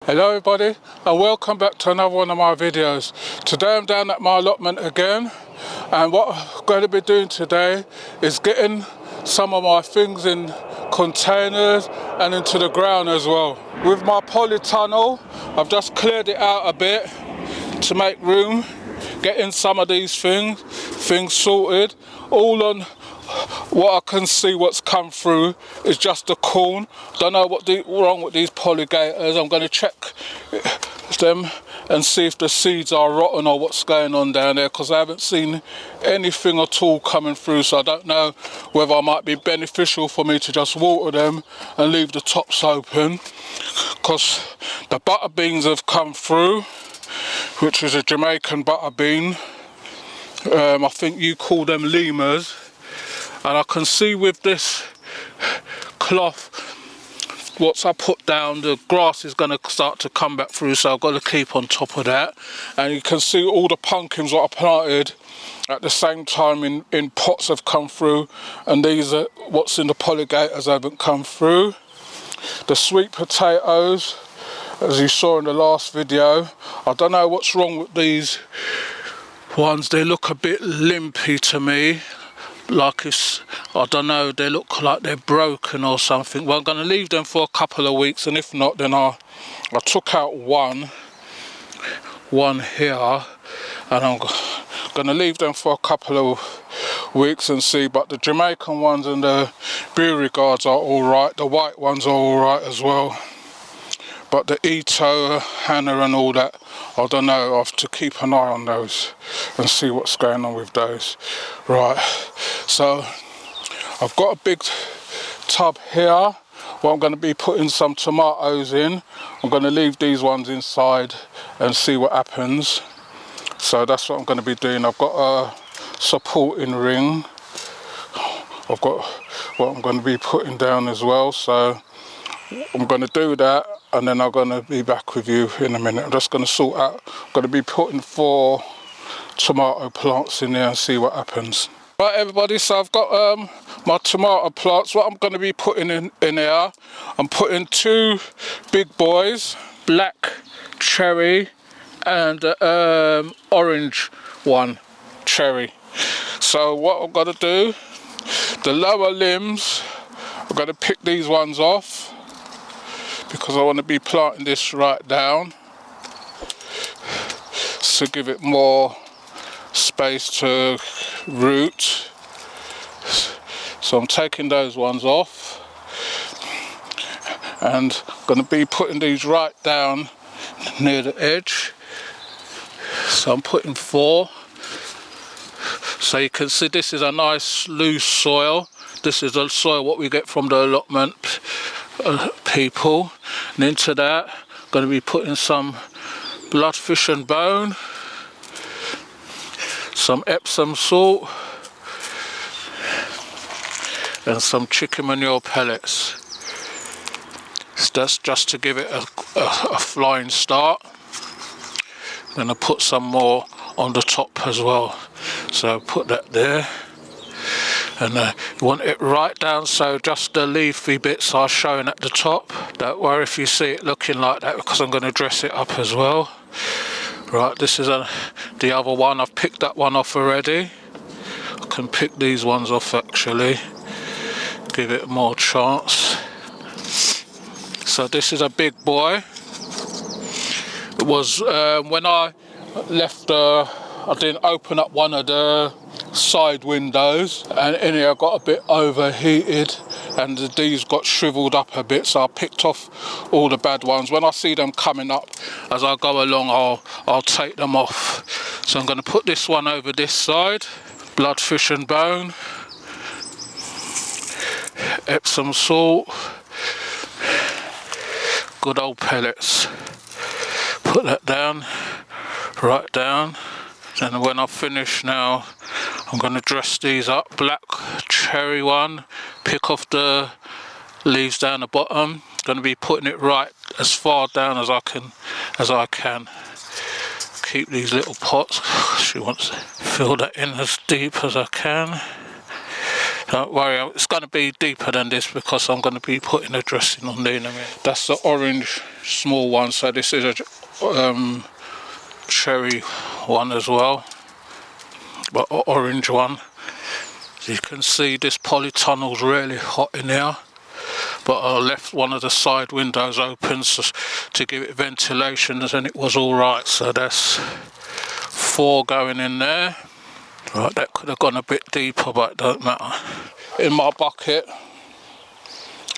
Hello everybody and welcome back to another one of my videos. Today I'm down at my allotment again, and what I'm going to be doing today is getting some of my things in containers and into the ground as well. With my polytunnel, I've just cleared it out a bit to make room, getting some of these things sorted. All on what I can see what's come through is just the corn. Don't know what's wrong with these polygators. I'm going to check them and see if the seeds are rotten or what's going on down there, because I haven't seen anything at all coming through, so I don't know whether it might be beneficial for me to just water them and leave the tops open, because the butter beans have come through, which is a Jamaican butter bean. I think you call them lemurs. And I can see with this cloth, once I put down, the grass is going to start to come back through, so I've got to keep on top of that. And you can see all the pumpkins that I planted at the same time in pots have come through, and these are what's in the polygators haven't come through. The sweet potatoes, as you saw in the last video, I don't know what's wrong with these ones. They look a bit limpy to me, like it's, I don't know, they look like they're broken or something. Well, I'm going to leave them for a couple of weeks, and if not, then I took out one here, and I'm going to leave them for a couple of weeks and see. But the Jamaican ones and the Beauregards are alright, the white ones are alright as well. But the Ito, Hannah and all that, I don't know, I have to keep an eye on those and see what's going on with those. Right, so I've got a big tub here where I'm going to be putting some tomatoes in. I'm going to leave these ones inside and see what happens. So that's what I'm going to be doing. I've got a supporting ring. I've got what I'm going to be putting down as well. So I'm going to do that, and then I'm going to be back with you in a minute. I'm just going to sort out, I'm going to be putting 4 tomato plants in there and see what happens. Right everybody, so I've got my tomato plants. What I'm going to be putting in here, I'm putting 2 big boys, black cherry and orange one cherry. So what I'm going to do, the lower limbs, I'm going to pick these ones off, because I want to be planting this right down to give it more space to root. So I'm taking those ones off, and I'm going to be putting these right down near the edge. So I'm putting 4. So you can see this is a nice loose soil. This is the soil what we get from the allotment people. And into that I'm going to be putting some bloodfish and bone, some Epsom salt and some chicken manure pellets. That's just to give it a flying start. I'm going to put some more on the top as well, so put that there. And you want it right down, so just the leafy bits are showing at the top. Don't worry if you see it looking like that, because I'm going to dress it up as well. Right, this is the other one. I've picked that one off already. I can pick these ones off actually, give it more chance. So this is a big boy. It was when I left, I didn't open up one of the side windows, and in here I got a bit overheated and these got shriveled up a bit, so I picked off all the bad ones. When I see them coming up as I go along, I'll take them off. So I'm going to put this one over this side, bloodfish and bone, Epsom salt, good old pellets. Put that down, right down. And when I finish now, I'm going to dress these up. Black cherry one, pick off the leaves down the bottom. Going to be putting it right as far down as I can. Keep these little pots. She wants to fill that in as deep as I can. Don't worry, it's going to be deeper than this because I'm going to be putting the dressing on there in a minute. That's the orange small one. So this is a cherry one as well, but orange one. As you can see, this polytunnel's really hot in here, but I left one of the side windows open to give it ventilation, and it was all right. So that's 4 going in there. Right, that could have gone a bit deeper, but it don't matter. In my bucket,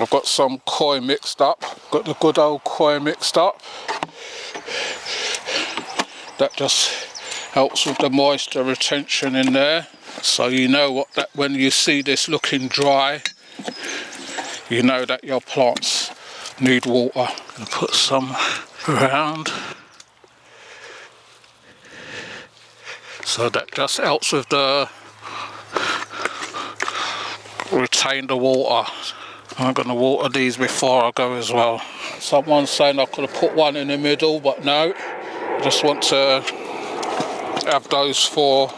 I've got some koi mixed up. Got the good old koi mixed up. That just helps with the moisture retention in there. So you know what, that when you see this looking dry, you know that your plants need water. I'm gonna put some around. So that just helps with the retain the water. I'm going to water these before I go as well. Someone's saying I could have put one in the middle, but no. I just want to have those 4,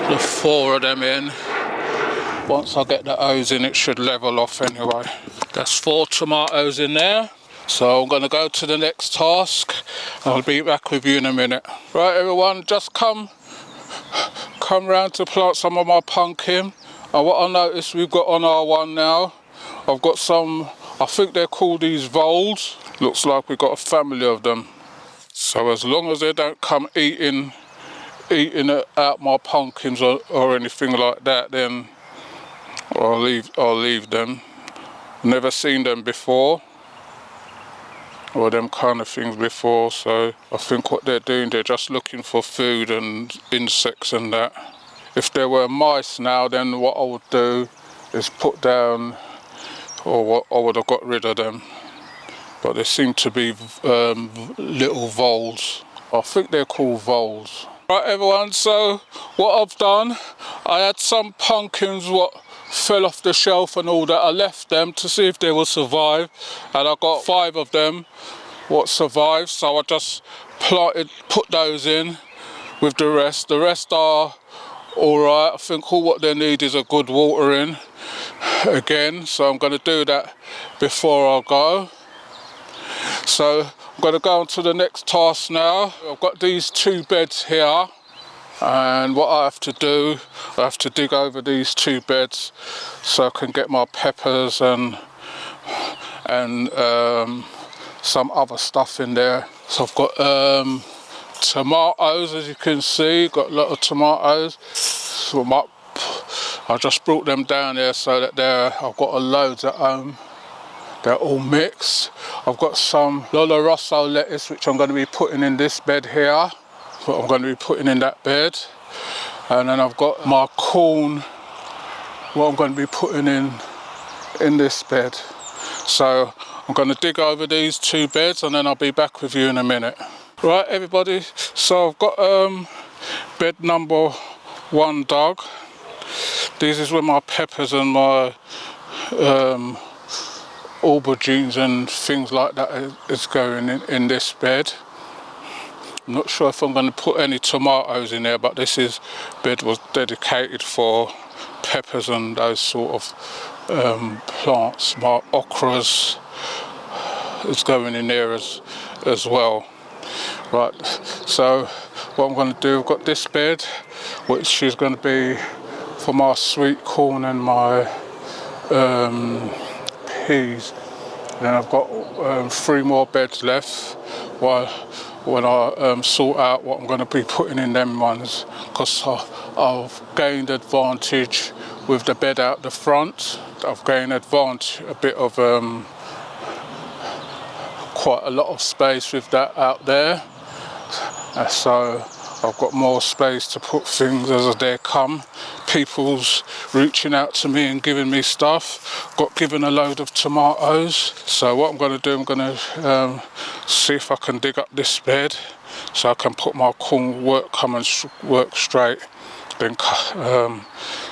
the 4 of them in. Once I get the O's in, it should level off anyway. That's 4 tomatoes in there. So I'm going to go to the next task. I'll be back with you in a minute. Right everyone, just come round to plant some of my pumpkin. And what I noticed we've got on our one now, I've got some, I think they're called these voles. Looks like we've got a family of them. So as long as they don't come eating out my pumpkins or anything like that, then I'll leave them. Never seen them before, or them kind of things before, so I think what they're doing, they're just looking for food and insects and that. If there were mice now, then what I would do is put down, or what I would have got rid of them. But they seem to be little voles. I think they're called voles. Right everyone, so what I've done, I had some pumpkins what fell off the shelf and all that. I left them to see if they will survive, and I got 5 of them what survived, so I just put those in with the rest. The rest are alright. I think all what they need is a good watering again, so I'm going to do that before I go. So I'm going to go on to the next task now. I've got these 2 beds here, and what I have to do, I have to dig over these 2 beds so I can get my peppers and some other stuff in there. So I've got tomatoes, as you can see, got a lot of tomatoes. So I just brought them down there so that I've got loads at home. They're all mixed. I've got some Lolo Rosso lettuce, which I'm going to be putting in this bed here. What I'm going to be putting in that bed. And then I've got my corn, what I'm going to be putting in this bed. So I'm going to dig over these 2 beds, and then I'll be back with you in a minute. Right everybody, so I've got bed number 1 dug. This is where my peppers and my aubergines and things like that is going in this bed. I'm not sure if I'm going to put any tomatoes in there, but this bed was dedicated for peppers and those sort of plants. My okras is going in there as well. Right, so what I'm going to do, I've got this bed, which is going to be for my sweet corn and my peas. Then I've got 3 more beds left when I sort out what I'm going to be putting in them ones, because I've gained advantage with the bed out the front. I've gained advantage, a bit of quite a lot of space with that out there, so I've got more space to put things as they come. People's reaching out to me and giving me stuff. Got given a load of tomatoes, so what I'm going to do, I'm going to see if I can dig up this bed so I can put my corn work straight, then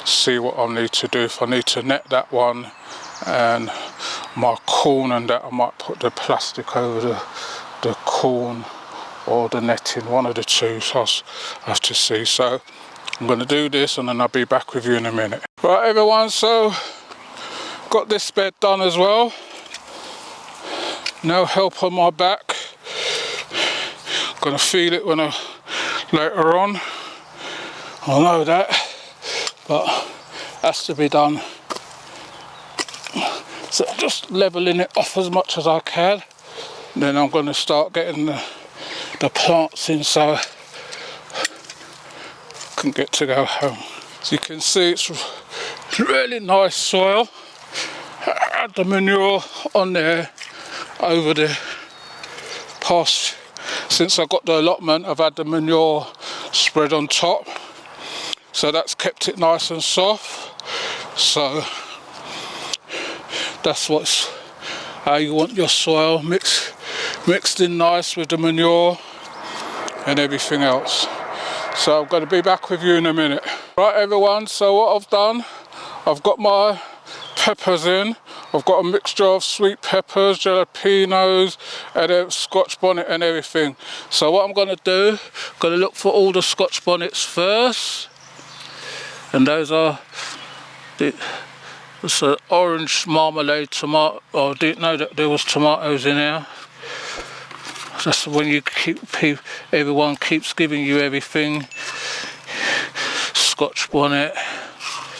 see what I need to do. If I need to net that one and my corn and that, I might put the plastic over the corn or the netting, one of the 2, so I'll have to see. So I'm going to do this and then I'll be back with you in a minute. Right everyone, so got this bed done as well. no help on my back. Gonna feel it when later on. I know that, but has to be done. So just leveling it off as much as I can. Then I'm going to start getting the plants in so I can get to go home. As you can see, it's really nice soil. I had the manure on there over the past, since I got the allotment. I've had the manure spread on top, so that's kept it nice and soft. So that's how you want your soil mixed in nice with the manure and everything else. So I'm going to be back with you in a minute. Right everyone, so what I've done, I've got my peppers in. I've got a mixture of sweet peppers, jalapenos, and a Scotch bonnet and everything. So what I'm going to do, I'm going to look for all the Scotch bonnets first. And those are it's an orange marmalade tomato. Oh, I didn't know that there was tomatoes in here. That's when you everyone keeps giving you everything. Scotch bonnet,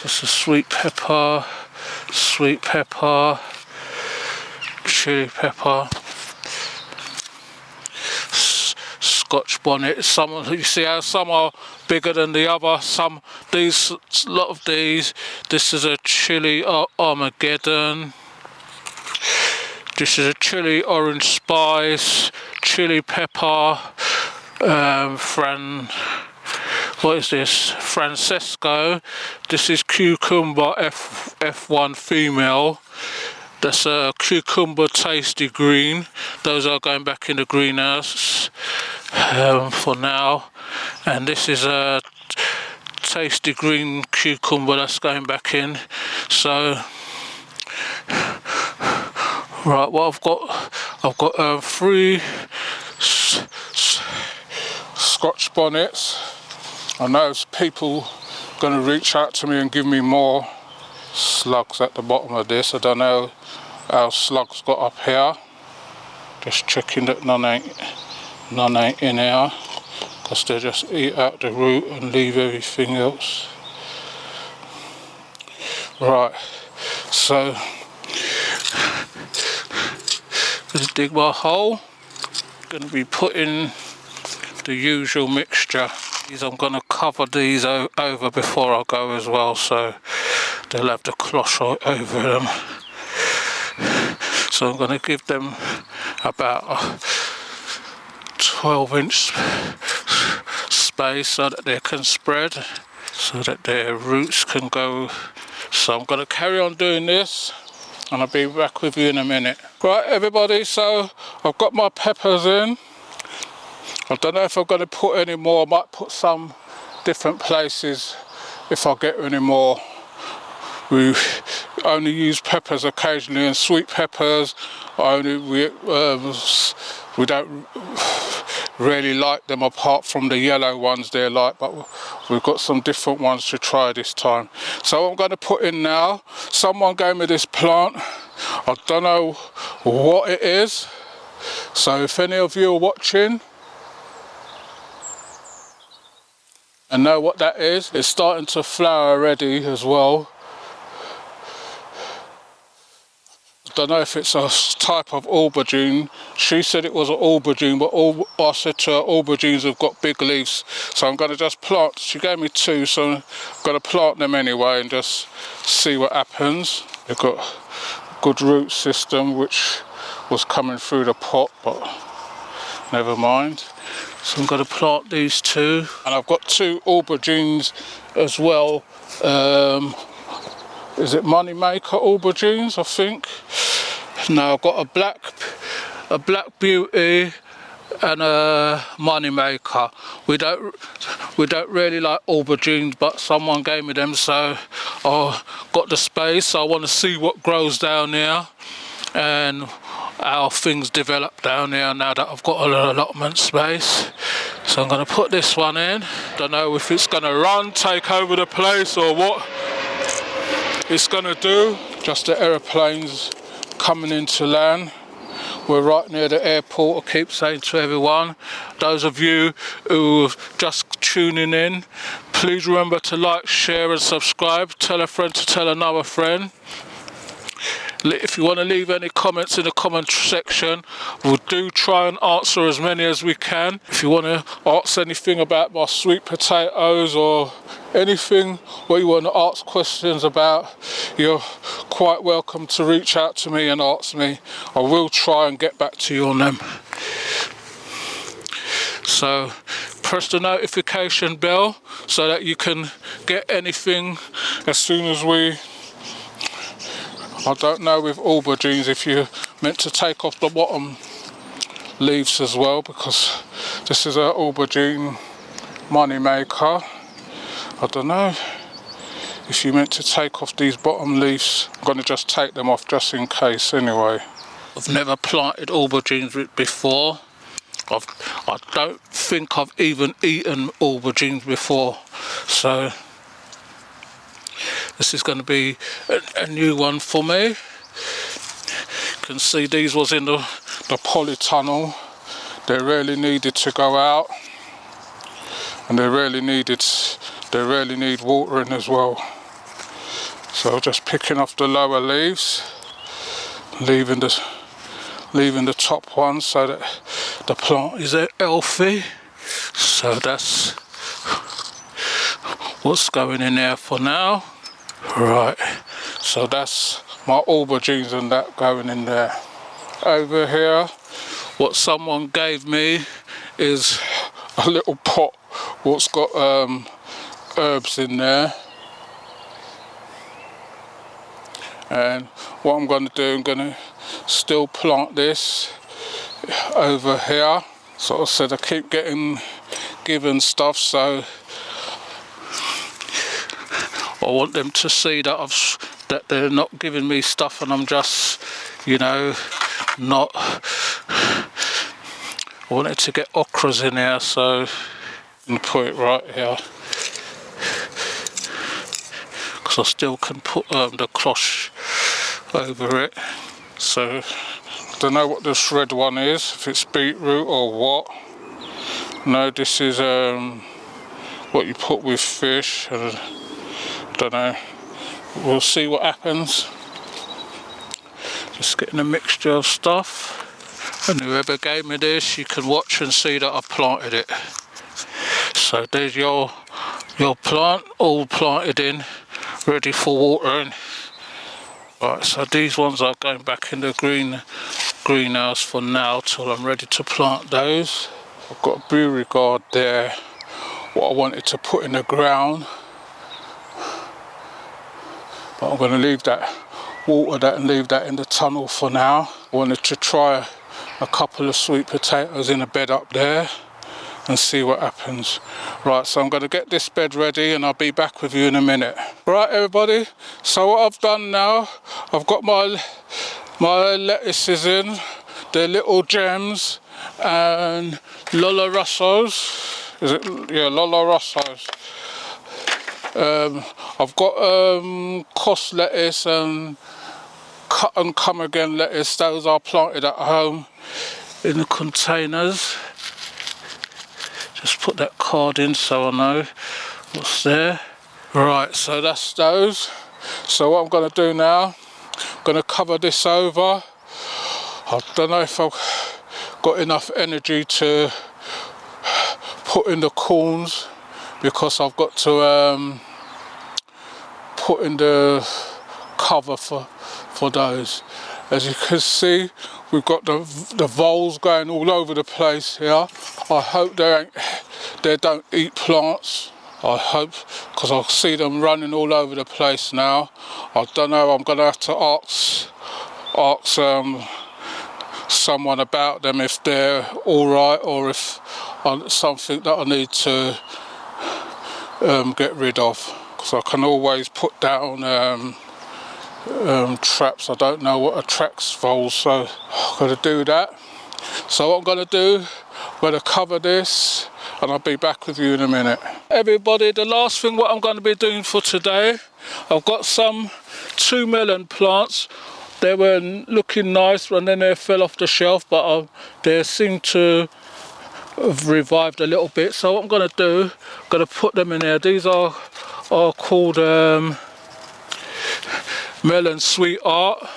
just a sweet pepper, chili pepper, Scotch bonnet. Some, you see how some are bigger than the other. A lot of these. This is a chili Armageddon. This is a chili orange spice, chili pepper, what is this? Francesco. This is cucumber F1 female. That's a cucumber tasty green. Those are going back in the greenhouse for now. And this is a tasty green cucumber that's going back in. So right, what I've got 3 Scotch bonnets. I know people going to reach out to me and give me more slugs at the bottom of this. I don't know how slugs got up here. Just checking that none ain't in here, because they just eat out the root and leave everything else. Right, so just dig my hole. Going to be putting the usual mixture. I'm going to cover these over before I go as well, so they'll have the cloth over them. So I'm going to give them about a 12-inch space so that they can spread, so that their roots can go. So I'm going to carry on doing this, and I'll be back with you in a minute. Right everybody, so I've got my peppers in. I don't know if I'm going to put any more. I might put some different places if I get any more. We only use peppers occasionally, and sweet peppers we don't really like them apart from the yellow ones they're like, but we've got some different ones to try this time. So I'm going to put in now. Someone gave me this plant. I don't know what it is. So if any of you are watching and know what that is, it's starting to flower already as well. I don't know if it's a type of aubergine. She said it was an aubergine, but I said to her, aubergines have got big leaves, so I'm going to just plant. She gave me 2, so I'm going to plant them anyway and just see what happens. They've got a good root system which was coming through the pot, but never mind. So I'm going to plant these 2, and I've got 2 aubergines as well. Is it Moneymaker aubergines, I think? No, I've got a black beauty and a Moneymaker. We don't really like aubergines, but someone gave me them, so I got the space. I want to see what grows down there and how things develop down there now that I've got an allotment space. So I'm going to put this one in. Don't know if it's going to take over the place or what it's going to do. Just the aeroplanes coming into land. We're right near the airport. I keep saying to everyone, those of you who are just tuning in, please remember to like, share and subscribe. Tell a friend to tell another friend. If you want to leave any comments in the comment section, we'll do try and answer as many as we can. If you want to ask anything about my sweet potatoes or anything what you want to ask questions about, you're quite welcome to reach out to me and ask me. I will try and get back to you on them. So press the notification bell so that you can get anything as soon as I don't know with aubergines if you're meant to take off the bottom leaves as well, because this is an aubergine money maker. I don't know if you're meant to take off these bottom leaves. I'm going to just take them off just in case anyway. I've never planted aubergines before. I don't think I've even eaten aubergines before, so this is going to be a new one for me. You can see these was in the polytunnel. They really needed to go out, and they really need watering as well. So just picking off the lower leaves, leaving the top ones so that the plant is healthy. So that's what's going in there for now. Right, so that's my aubergines and that going in there. Over here, what someone gave me is a little pot what's got herbs in there. And what I'm going to do, I'm going to still plant this over here. So I said I keep getting given stuff, so I want them to see that that they're not giving me stuff and I'm just, you know, not. I wanted to get okras in here, so I'm going to put it right here, because I still can put the cloche over it. So I don't know what this red one is, if it's beetroot or what. No, this is what you put with fish. Don't know. We'll see what happens. Just getting a mixture of stuff, and whoever gave me this, you can watch and see that I planted it. So there's your plant all planted in, ready for watering. Right, so these ones are going back in the greenhouse for now till I'm ready to plant those. I've got a beauregard there, what I wanted to put in the ground. But I'm going to leave that, water that and leave that in the tunnel for now. I wanted to try a couple of sweet potatoes in a bed up there and see what happens. Right, so I'm going to get this bed ready and I'll be back with you in a minute. Right everybody, so what I've done now, I've got my lettuces in, they're little gems and Lola Russos. Is it? Yeah, Lola Russos. I've got cos lettuce and cut and come again lettuce. Those are planted at home in the containers. Just put that card in so I know what's there. Right, so that's those. So what I'm going to do now, I'm going to cover this over. I don't know if I've got enough energy to put in the corns, because I've got to put in the cover for those. As you can see, we've got the voles going all over the place here. I hope they don't eat plants. I hope, because I see them running all over the place now. I don't know, I'm going to have to ask someone about them if they're alright, or if something that I need to get rid of. Because I can always put down traps. I don't know what attracts voles, so I've got to do that. So what I'm going to do, I'm going to cover this and I'll be back with you in a minute. Everybody, the last thing what I'm going to be doing for today, I've got 2 melon plants. they were looking nice and then they fell off the shelf, but they seem to have revived a little bit. So what I'm going to do, I'm going to put them in there. These are called Melon Sweetheart.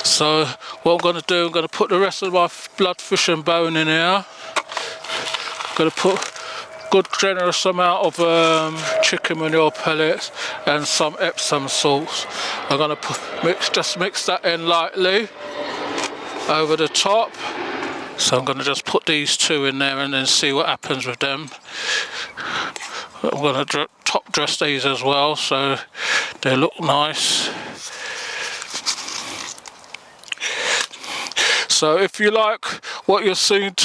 So what I'm going to do, I'm going to put the rest of my bloodfish and bone in here. I'm going to put good generous amount of chicken manure pellets and some Epsom salts. I'm going to just mix that in lightly over the top. So I'm going to just put these two in there and then see what happens with them. I'm going to top dress these as well so they look nice. So if you like what you're seeing,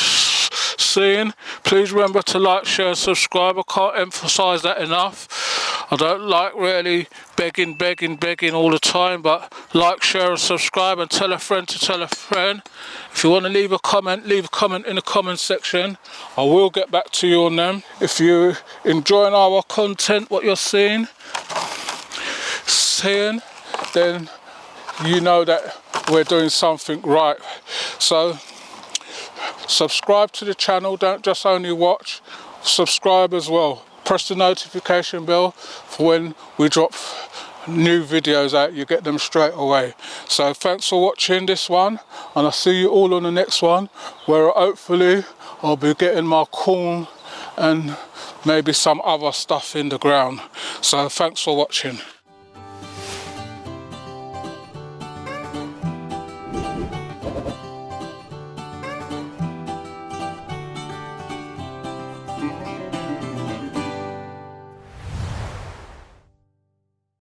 please remember to like, share and subscribe. I can't emphasize that enough. I don't like really begging all the time, but like, share and subscribe, and tell a friend to tell a friend. If you want to leave a comment in the comment section. I will get back to you on them. If you're enjoying our content, what you're seeing, then you know that we're doing something right. So subscribe to the channel, don't just only watch, subscribe as well. Press the notification bell for when we drop new videos out, you get them straight away. So thanks for watching this one, and I'll see you all on the next one, where hopefully I'll be getting my corn and maybe some other stuff in the ground. So thanks for watching.